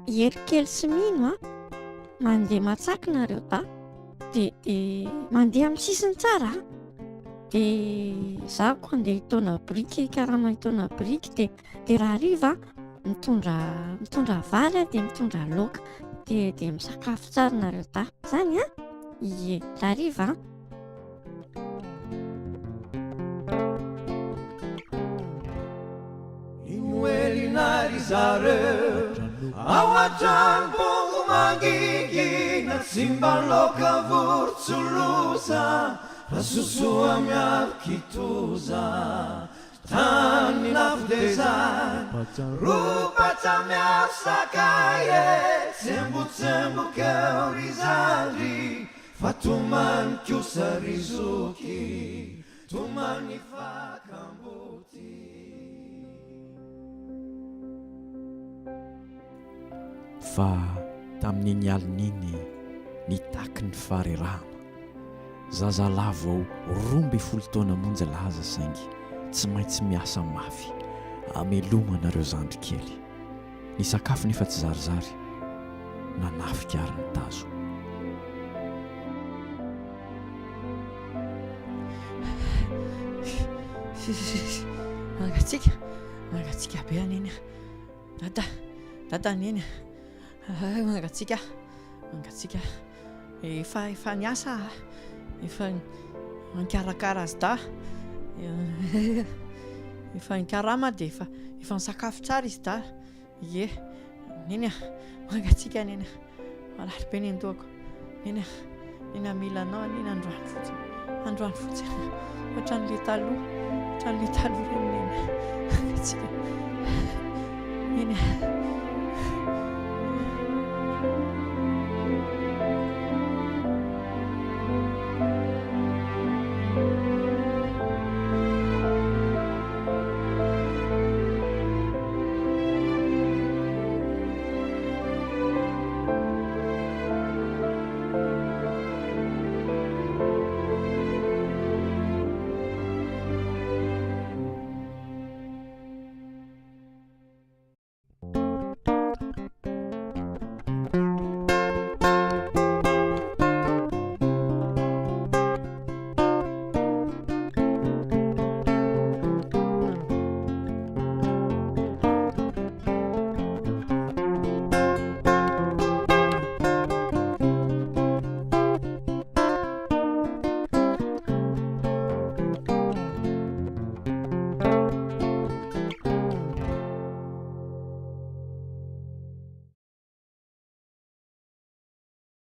Erikely sy mino mandeha matsaka nareo dia mandeha amin'ny sisiny tsara dia za koa andeha hitona briky, karama hitona briky dia raha hariva mitondra vary dia mitondra laoka dia misakafo tsara nareo zany ie raha hariva Inuelinari zareo ao an-trano mangingina simbaloka vortsoloza rasosoa miaro kitoza tany nafodezany ropatsa miasakaye tsembotsemboka ry zandry fa tomany kosa rizoky tomany fakamboty. Fa tamin'iny alin'iny nitaky ny farerahana zazalavo ao 12 taona monja laza saingy tsy maintsy miasa mafy amelomana reo zandry kely ny sakafo nefa tsy zarizary nanafika ary ny tazo. mangatsika be aneny dada neny mangatsika efa niasa efa nikarakara azy da efa nikarama dia efa nisakafo tsara izy da ie neny mangatsika neny malary be ny andohako neny mila anao neny androany fotsiny ohatran'le taloha reny neny mangatsika